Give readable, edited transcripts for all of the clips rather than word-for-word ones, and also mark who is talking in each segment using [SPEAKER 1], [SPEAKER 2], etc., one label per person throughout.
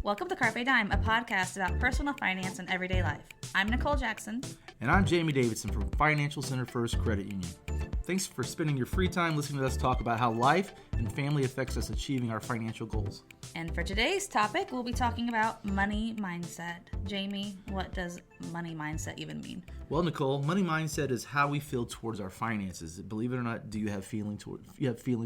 [SPEAKER 1] Welcome to Carpe Dime, a podcast about personal finance and everyday life. I'm Nicole Jackson.
[SPEAKER 2] And I'm Jamie Davidson from Financial Center First Credit Union. Thanks for spending your free time listening to us talk about how life and family affects us achieving our financial goals.
[SPEAKER 1] And for today's topic, we'll be talking about money mindset. Jamie, what does money mindset even mean?
[SPEAKER 2] Well, Nicole, money mindset is how we feel towards our finances. Believe it or not, do you have feelings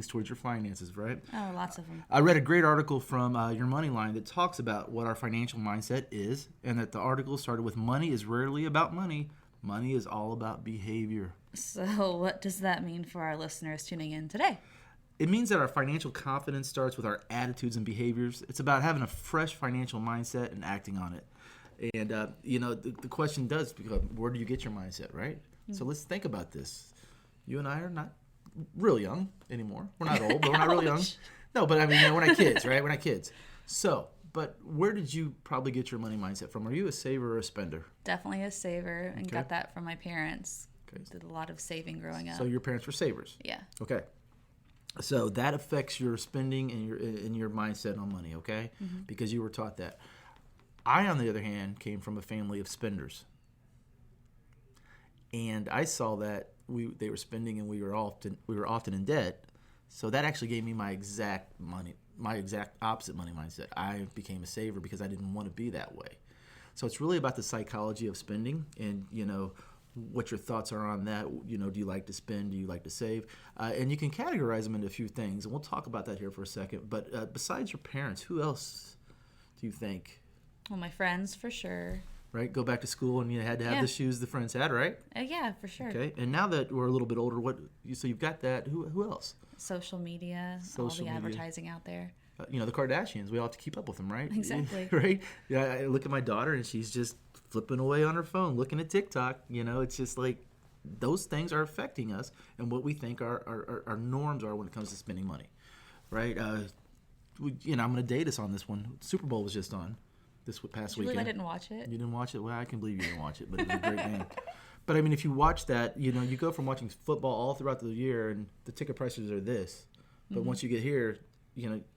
[SPEAKER 2] towards your finances, right?
[SPEAKER 1] Oh, lots of them.
[SPEAKER 2] I read a great article from Your Money Line that talks about what our financial mindset is, and that the article started with money is rarely about money. Money is all about behavior.
[SPEAKER 1] So what does that mean for our listeners tuning in today?
[SPEAKER 2] It means that our financial confidence starts with our attitudes and behaviors. It's about having a fresh financial mindset and acting on it. And, the question does become, where do you get your mindset, right? Mm-hmm. So let's think about this. You and I are not real young anymore. We're not old, but we're not really young. No, but I mean, we're not kids, right? We're not kids. So, but where did you probably get your money mindset from? Are you a saver or a spender?
[SPEAKER 1] Definitely a saver, and got that from my parents.
[SPEAKER 2] Okay.
[SPEAKER 1] Did a lot of saving growing up.
[SPEAKER 2] So your parents were savers?
[SPEAKER 1] Yeah.
[SPEAKER 2] Okay. So that affects your spending and your mindset on money, okay? Mm-hmm. Because you were taught that. I, on the other hand, came from a family of spenders. And I saw that they were spending and we were often in debt. So that actually gave me my exact opposite money mindset. I became a saver because I didn't want to be that way. So it's really about the psychology of spending and, what your thoughts are on that. Do you like to spend? Do you like to save? And you can categorize them into a few things, and we'll talk about that here for a second. But besides your parents, who else do you think?
[SPEAKER 1] Well, my friends, for sure.
[SPEAKER 2] Right? Go back to school and you had to have the shoes the friends had, right?
[SPEAKER 1] Yeah, for sure.
[SPEAKER 2] Okay. And now that we're a little bit older, so you've got that. Who else?
[SPEAKER 1] Social media, all the advertising out there.
[SPEAKER 2] The Kardashians, we all have to keep up with them, right?
[SPEAKER 1] Exactly.
[SPEAKER 2] Right? Yeah, I look at my daughter and she's just flipping away on her phone, looking at TikTok. It's just like those things are affecting us and what we think our norms are when it comes to spending money, right? I'm going to date us on this one. Super Bowl was just on this past weekend.
[SPEAKER 1] I didn't watch it.
[SPEAKER 2] You didn't watch it? Well, I can believe you didn't watch it, but it was a great game. But, I mean, if you watch that, you go from watching football all throughout the year and the ticket prices are this. But once you get here,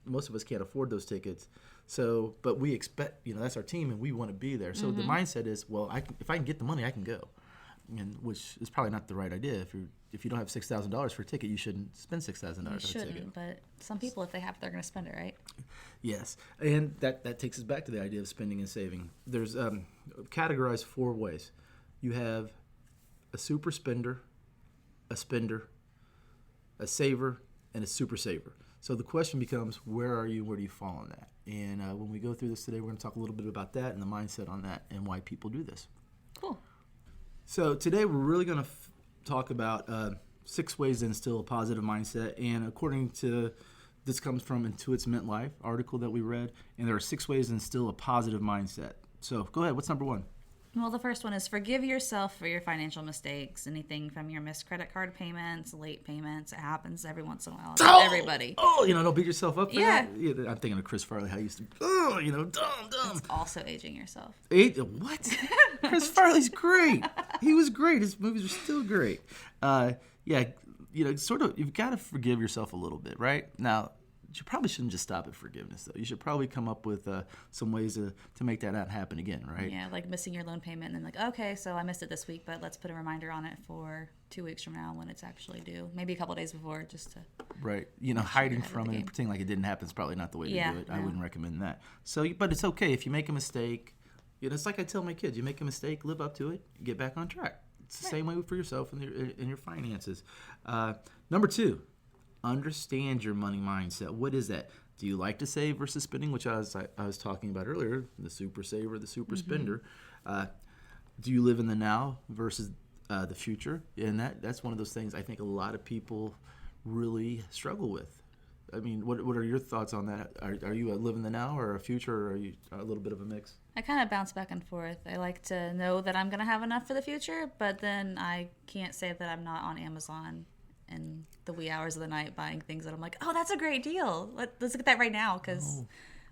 [SPEAKER 2] most of us can't afford those tickets. So, but we expect, that's our team and we want to be there. So the mindset is, well, if I can get the money, I can go. And which is probably not the right idea. If you don't have $6,000 for a ticket, you shouldn't spend $6,000 on a ticket.
[SPEAKER 1] You shouldn't, but some people, if they have it, they're going to spend it, right?
[SPEAKER 2] Yes, and that takes us back to the idea of spending and saving. There's categorized 4 ways. You have a super spender, a spender, a saver, and a super saver. So the question becomes, where are you? Where do you fall on that? And when we go through this today, we're going to talk a little bit about that and the mindset on that and why people do this.
[SPEAKER 1] Cool.
[SPEAKER 2] So today we're really going to talk about 6 ways to instill a positive mindset. And according to, this comes from Intuit's Mint Life article that we read, and there are 6 ways to instill a positive mindset. So go ahead. What's number 1?
[SPEAKER 1] Well, the first one is forgive yourself for your financial mistakes. Anything from your missed credit card payments, late payments. It happens every once in a while. Everybody.
[SPEAKER 2] Don't beat yourself up for that. Yeah, I'm thinking of Chris Farley, how he used to, dumb.
[SPEAKER 1] It's also aging yourself.
[SPEAKER 2] What? Chris Farley's great. He was great. His movies are still great. You've got to forgive yourself a little bit, right? Now, you probably shouldn't just stop at forgiveness, though. You should probably come up with some ways to make that not happen again, right?
[SPEAKER 1] Yeah, like missing your loan payment and then okay, so I missed it this week, but let's put a reminder on it for 2 weeks from now when it's actually due. Maybe a couple days before just to...
[SPEAKER 2] Right. Hiding from it and pretending like it didn't happen is probably not the way to do it. No. I wouldn't recommend that. So, but it's okay if you make a mistake. It's like I tell my kids, you make a mistake, live up to it, get back on track. It's the same way for yourself and your finances. Number 2. Understand your money mindset. What is that? Do you like to save versus spending, which I was talking about earlier, the super saver, the super spender? Do you live in the now versus the future? And that's one of those things I think a lot of people really struggle with. I mean, what are your thoughts on that? Are you a live in the now or a future, or are you a little bit of a mix?
[SPEAKER 1] I kind of bounce back and forth. I like to know that I'm going to have enough for the future, but then I can't say that I'm not on Amazon in the wee hours of the night buying things that I'm like, oh, that's a great deal. Let's get that right now because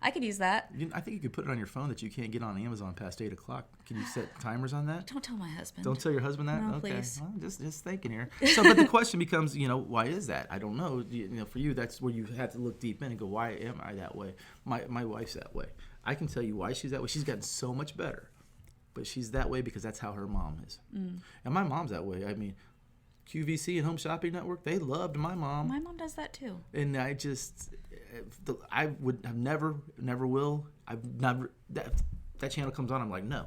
[SPEAKER 1] I could use that.
[SPEAKER 2] I think you could put it on your phone that you can't get on Amazon past 8 o'clock. Can you set timers on that?
[SPEAKER 1] Don't tell my husband.
[SPEAKER 2] Don't tell your husband that?
[SPEAKER 1] No,
[SPEAKER 2] okay.
[SPEAKER 1] please.
[SPEAKER 2] Well, just thinking here. So, but the question becomes, why is that? I don't know. For you, that's where you have to look deep in and go, why am I that way? My wife's that way. I can tell you why she's that way. She's gotten so much better, but she's that way because that's how her mom is. And my mom's that way. I mean, QVC and Home Shopping Network, they loved my mom.
[SPEAKER 1] My mom does that too.
[SPEAKER 2] And I would have never will. That channel comes on, I'm like, no.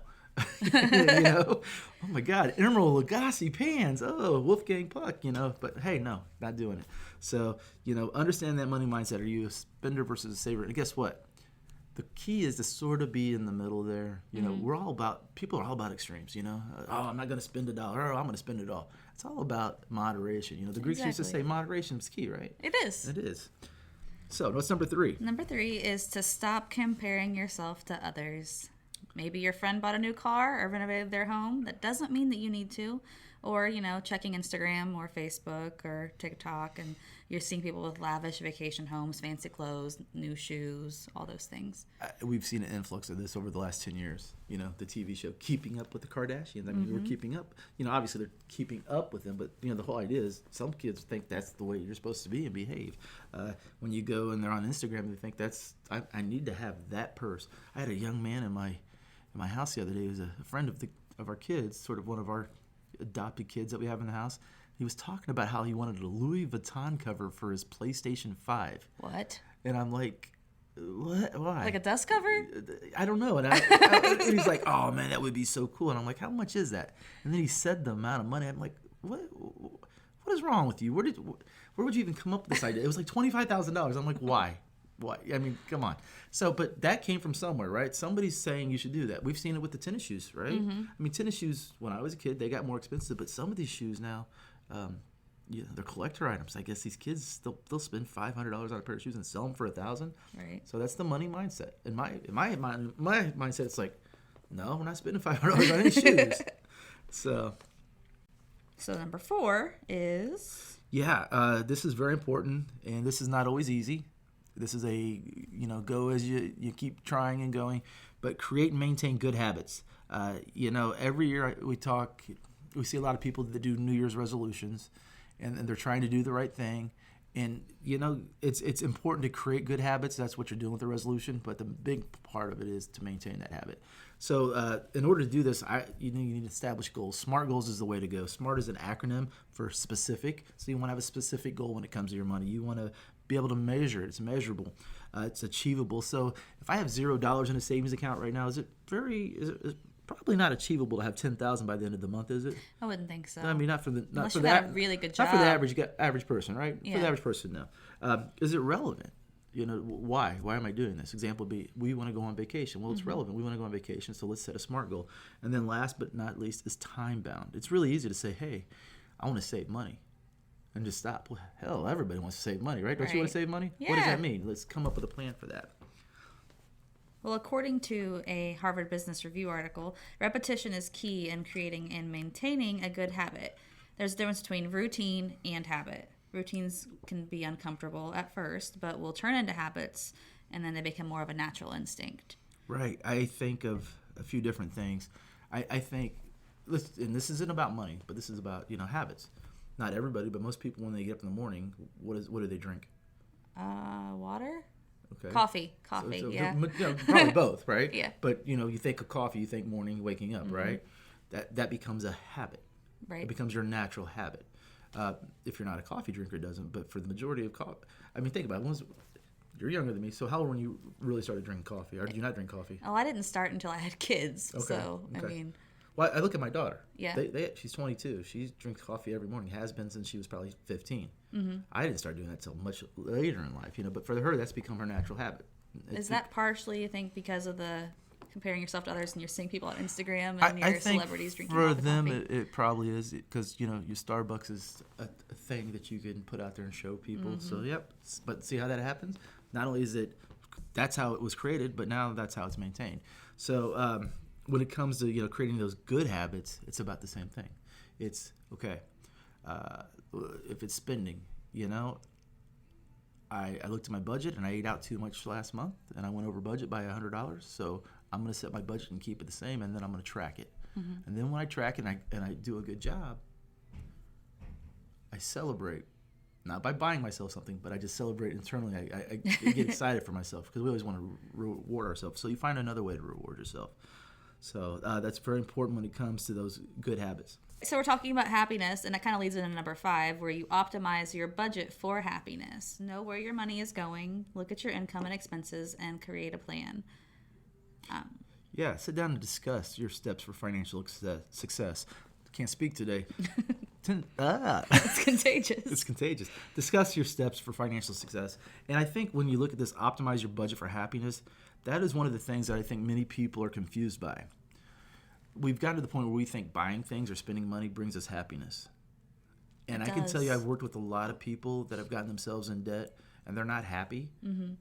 [SPEAKER 2] Oh my God, Emerald Lagasse pans. Oh, Wolfgang Puck. But hey, no, not doing it. So understand that money mindset. Are you a spender versus a saver? And guess what? The key is to sort of be in the middle there. People are all about extremes. Oh, I'm not going to spend $1. Oh, I'm going to spend it all. It's all about moderation. The Greeks used to say moderation is key, right?
[SPEAKER 1] It is.
[SPEAKER 2] It is. So what's number 3?
[SPEAKER 1] Number 3 is to stop comparing yourself to others. Maybe your friend bought a new car or renovated their home. That doesn't mean that you need to. Or, checking Instagram or Facebook or TikTok, and you're seeing people with lavish vacation homes, fancy clothes, new shoes, all those things.
[SPEAKER 2] We've seen an influx of this over the last 10 years. The TV show Keeping Up with the Kardashians. I mean, we're keeping up. Obviously they're keeping up with them, but, the whole idea is some kids think that's the way you're supposed to be and behave. When you go and they're on Instagram, they think I need to have that purse. I had a young man in my house the other day. He was a friend of our kids, sort of one of our adopted kids that we have in the house. He was talking about how he wanted a Louis Vuitton cover for his PlayStation 5.
[SPEAKER 1] What?
[SPEAKER 2] And I'm like, what? Why?
[SPEAKER 1] Like a dust cover?
[SPEAKER 2] I don't know. And he's like, oh man, that would be so cool. And I'm like, how much is that? And then he said the amount of money. I'm like, what is wrong with you? Where would you even come up with this idea? It was like $25,000. I'm like, why? Why? I mean, come on. So, but that came from somewhere, right? Somebody's saying you should do that. We've seen it with the tennis shoes, right? I mean, tennis shoes, when I was a kid, they got more expensive, but some of these shoes now, they're collector items. I guess these kids, they'll spend $500 on a pair of shoes and sell them for $1,000.
[SPEAKER 1] Right. So
[SPEAKER 2] that's the money mindset. And my mindset, it's like, no, we're not spending $500 on any shoes. So
[SPEAKER 1] number 4 is...
[SPEAKER 2] Yeah, this is very important, and this is not always easy. This is go as you keep trying and going, but create and maintain good habits. Every year we see a lot of people that do New Year's resolutions, and they're trying to do the right thing. And, it's important to create good habits. That's what you're doing with the resolution, but the big part of it is to maintain that habit. So in order to do this, you need to establish goals. SMART goals is the way to go. SMART is an acronym for specific. So you want to have a specific goal when it comes to your money. You want to be able to measure it. It's measurable. It's achievable. So if I have $0 in a savings account right now, is it probably not achievable to have $10,000 by the end of the month, is it?
[SPEAKER 1] I wouldn't think so.
[SPEAKER 2] I mean, not for the
[SPEAKER 1] a really good job.
[SPEAKER 2] Not for the average person, right?
[SPEAKER 1] Yeah.
[SPEAKER 2] For the average person, no. Is it relevant? Why? Why am I doing this? Example B, we want to go on vacation. Well, it's relevant. We want to go on vacation, so let's set a SMART goal. And then last but not least is time bound. It's really easy to say, hey, I want to save money. And just stop. Well, hell, everybody wants to save money, right? Don't you want to save money?
[SPEAKER 1] Yeah.
[SPEAKER 2] What does that mean? Let's come up with a plan for that.
[SPEAKER 1] Well, according to a Harvard Business Review article, repetition is key in creating and maintaining a good habit. There's a difference between routine and habit. Routines can be uncomfortable at first, but will turn into habits, and then they become more of a natural instinct.
[SPEAKER 2] Right. I think of a few different things. I think, and this isn't about money, but this is about, habits. Not everybody, but most people, when they get up in the morning, what do they drink?
[SPEAKER 1] Water?
[SPEAKER 2] Okay.
[SPEAKER 1] Coffee,
[SPEAKER 2] so,
[SPEAKER 1] yeah.
[SPEAKER 2] Probably both, right?
[SPEAKER 1] Yeah.
[SPEAKER 2] But, you think of coffee, you think morning, waking up, right? That becomes a habit.
[SPEAKER 1] Right.
[SPEAKER 2] It becomes your natural habit. If you're not a coffee drinker, it doesn't. But for the majority of coffee, I mean, think about it. You're younger than me, so how old when you really started drinking coffee? Or did you not drink coffee?
[SPEAKER 1] Oh, I didn't start until I had kids.
[SPEAKER 2] Okay.
[SPEAKER 1] So,
[SPEAKER 2] okay.
[SPEAKER 1] I mean...
[SPEAKER 2] Well, I look at my daughter.
[SPEAKER 1] Yeah.
[SPEAKER 2] She's 22. She drinks coffee every morning. Has been since she was probably 15. I didn't start doing that until much later in life, But for her, that's become her natural habit.
[SPEAKER 1] Is that partially, you think, because of the comparing yourself to others and you're seeing people on Instagram and your celebrities drinking
[SPEAKER 2] for
[SPEAKER 1] all the
[SPEAKER 2] them,
[SPEAKER 1] coffee?
[SPEAKER 2] it probably is because, your Starbucks is a thing that you can put out there and show people. So, yep. But see how that happens? Not only is that's how it was created, but now that's how it's maintained. So, when it comes to creating those good habits, it's about the same thing. It's okay. If it's spending, I looked at my budget and I ate out too much last month and I went over budget by $100. So I'm going to set my budget and keep it the same, and then I'm going to track it. And then when I track it and I do a good job, I celebrate Not by buying myself something, but I just celebrate internally. I get excited for myself because we always want to reward ourselves. So you find another way to reward yourself. So that's very important when it comes to those good habits.
[SPEAKER 1] So we're talking about happiness, and that kind of leads into number 5, where you optimize your budget for happiness. Know where your money is going, look at your income and expenses, and create a plan.
[SPEAKER 2] Yeah, sit down and discuss your steps for financial success. Can't speak today.
[SPEAKER 1] It's contagious.
[SPEAKER 2] It's contagious. Discuss your steps for financial success. And I think when you look at this, optimize your budget for happiness, that is one of the things that I think many people are confused by. We've gotten to the point where we think buying things or spending money brings us happiness. And I can tell you, I've worked with a lot of people that have gotten themselves in debt and they're not happy. Mm-hmm.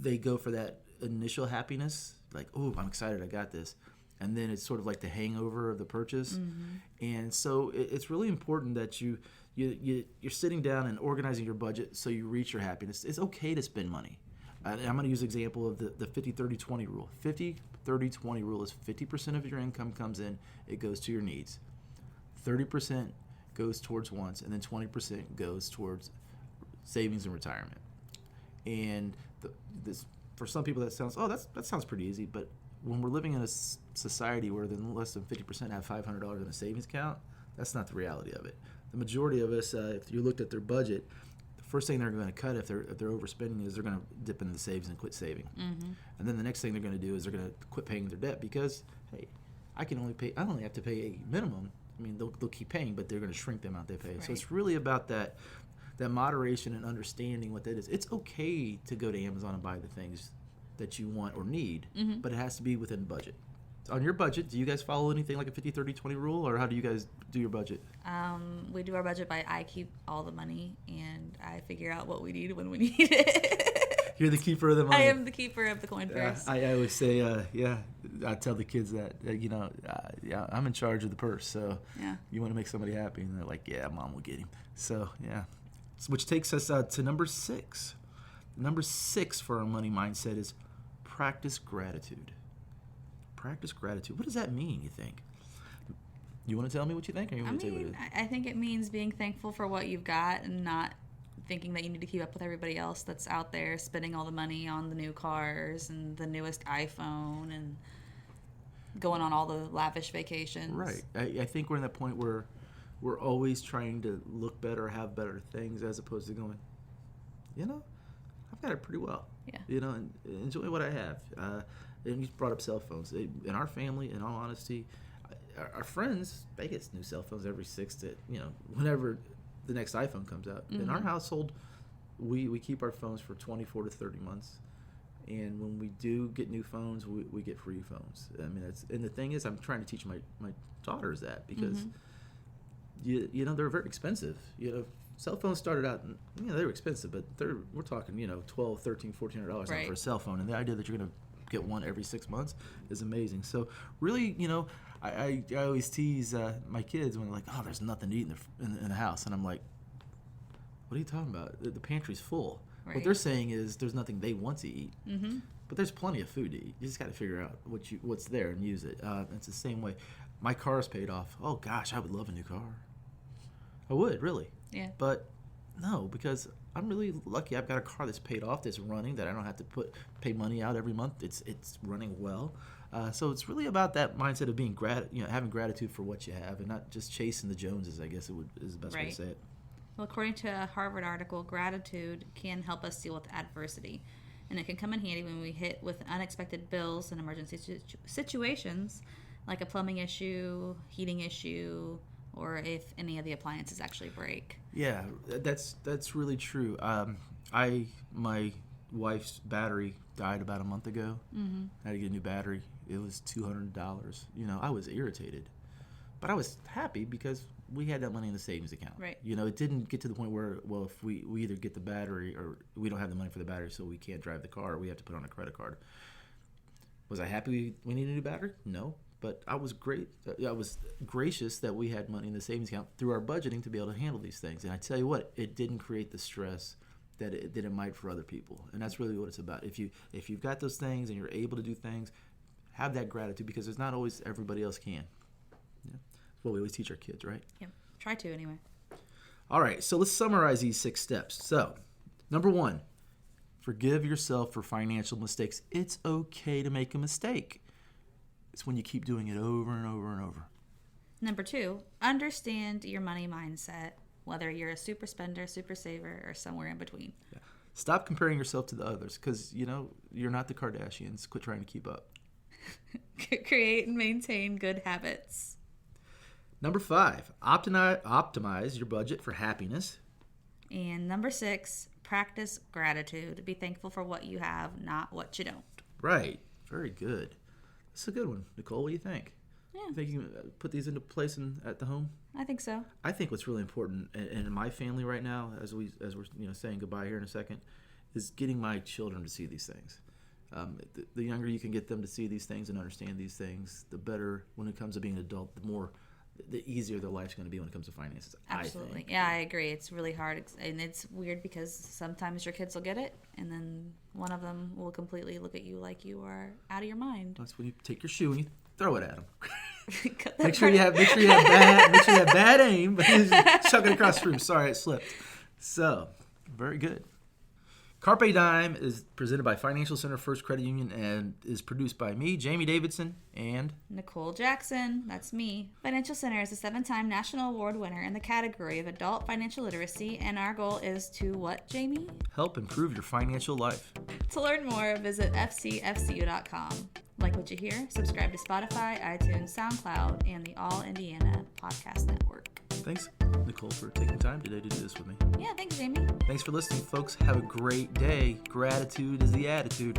[SPEAKER 2] They go for that initial happiness, like, oh, I'm excited, I got this. And then it's sort of like the hangover of the purchase. Mm-hmm. And so it's really important that you're sitting down and organizing your budget so you reach your happiness. It's okay to spend money. I'm going to use an example of the 50-30-20 rule. 50-30-20 rule is 50% of your income comes in, it goes to your needs. 30% goes towards wants, and then 20% goes towards savings and retirement. And this, for some people that sounds, that sounds pretty easy, but when we're living in a society where then less than 50% have $500 in a savings account, that's not the reality of it. The majority of us, if you looked at their budget, the first thing they're going to cut if they're overspending is they're going to dip into the savings and quit saving. Mm-hmm. And then the next thing they're going to do is they're going to quit paying their debt because, hey, I only have to pay a minimum. I mean, they'll keep paying, but they're going to shrink the amount they pay. Right. So it's really about that moderation and understanding what that is. It's okay to go to Amazon and buy the things that you want or need, mm-hmm. but it has to be within budget. On your budget, do you guys follow anything like a 50-30-20 rule, or how do you guys do your budget?
[SPEAKER 1] We do our budget by I keep all the money, and I figure out what we need when we need it.
[SPEAKER 2] You're the keeper of the money.
[SPEAKER 1] I am the keeper of the coin purse.
[SPEAKER 2] I always say, I tell the kids that, I'm in charge of the purse, so you want to make somebody happy, and they're like, yeah, Mom will get him. So, yeah. Which takes us to number 6. Number 6 for our money mindset is practice gratitude. Practice gratitude. What does that mean, you think? You want to tell me what you think, or you want to tell me what it is?
[SPEAKER 1] I think it means being thankful for what you've got and not thinking that you need to keep up with everybody else that's out there spending all the money on the new cars and the newest iPhone and going on all the lavish vacations.
[SPEAKER 2] Right. I think we're in that point where we're always trying to look better, have better things, as opposed to going, I've got it pretty well. Yeah. And enjoy what I have. And you brought up cell phones. In our family, in all honesty, our friends, they get new cell phones every 6 to, whenever the next iPhone comes out. Mm-hmm. In our household, we keep our phones for 24 to 30 months. And when we do get new phones, we get free phones. I mean, and the thing is, I'm trying to teach my daughters that because, mm-hmm. They're very expensive. Cell phones started out, they were expensive, but we're talking, $12, $13, $1,400 right. for a cell phone. And the idea that you're going to get one every 6 months is amazing. So really, I always tease my kids when they're like, oh, there's nothing to eat in the house. And I'm like, what are you talking about? The pantry's full. Right. What they're saying is there's nothing they want to eat. Mm-hmm. But there's plenty of food to eat. You just got to figure out what's there and use it. It's the same way. My car's paid off. Oh, gosh, I would love a new car. I would, really.
[SPEAKER 1] Yeah.
[SPEAKER 2] But no, because I'm really lucky. I've got a car that's paid off, that's running, that I don't have to pay money out every month. It's running well. So it's really about that mindset of being having gratitude for what you have, and not just chasing the Joneses, I guess is the best way to say it.
[SPEAKER 1] Well, according to a Harvard article, gratitude can help us deal with adversity, and it can come in handy when we hit with unexpected bills and emergency situations, like a plumbing issue, heating issue, or if any of the appliances actually break.
[SPEAKER 2] Yeah, that's really true. My wife's battery died about a month ago. Mm-hmm. I had to get a new battery. It was $200. I was irritated, but I was happy because we had that money in the savings account.
[SPEAKER 1] Right.
[SPEAKER 2] It didn't get to the point where, well, if we either get the battery or we don't have the money for the battery, so we can't drive the car, or we have to put on a credit card. Was I happy we needed a new battery? No. But I was gracious that we had money in the savings account through our budgeting to be able to handle these things. And I tell you what, it didn't create the stress that it might for other people. And that's really what it's about. If you've got those things and you're able to do things, have that gratitude, because it's not always everybody else can. Yeah. That's what we always teach our kids, right?
[SPEAKER 1] Yeah. Try to anyway.
[SPEAKER 2] All right, so let's summarize these 6 steps. So, number 1, forgive yourself for financial mistakes. It's okay to make a mistake. It's when you keep doing it over and over and over.
[SPEAKER 1] Number 2, understand your money mindset, whether you're a super spender, super saver, or somewhere in between.
[SPEAKER 2] Yeah. Stop comparing yourself to the others because, you're not the Kardashians. Quit trying to keep up.
[SPEAKER 1] Create and maintain good habits.
[SPEAKER 2] Number 5, optimize your budget for happiness.
[SPEAKER 1] And number 6, practice gratitude. Be thankful for what you have, not what you don't.
[SPEAKER 2] Right. Very good. That's a good one. Nicole, what do you think?
[SPEAKER 1] Yeah.
[SPEAKER 2] You think you can put these into place at the home?
[SPEAKER 1] I think so.
[SPEAKER 2] I think what's really important, and in my family right now, as we're saying goodbye here in a second, is getting my children to see these things. The younger you can get them to see these things and understand these things, the better when it comes to being an adult, the easier their life's going to be when it comes to finances.
[SPEAKER 1] Absolutely.
[SPEAKER 2] I think.
[SPEAKER 1] Yeah, I agree. It's really hard. And it's weird because sometimes your kids will get it, and then one of them will completely look at you like you are out of your mind.
[SPEAKER 2] That's when you take your shoe and you throw it at them.
[SPEAKER 1] Make sure you have
[SPEAKER 2] bad aim, but chuck it across the room. Sorry, it slipped. So, very good. Carpe Dime is presented by Financial Center First Credit Union and is produced by me, Jamie Davidson, and
[SPEAKER 1] Nicole Jackson. That's me. Financial Center is a 7-time national award winner in the category of adult financial literacy, and our goal is to what, Jamie?
[SPEAKER 2] Help improve your financial life.
[SPEAKER 1] To learn more, visit fcfcu.com. Like what you hear? Subscribe to Spotify, iTunes, SoundCloud, and the All Indiana Podcast Network.
[SPEAKER 2] Thanks, Nicole, for taking time today to do this with me.
[SPEAKER 1] Yeah, thanks, Jamie.
[SPEAKER 2] Thanks for listening, folks. Have a great day. Gratitude is the attitude.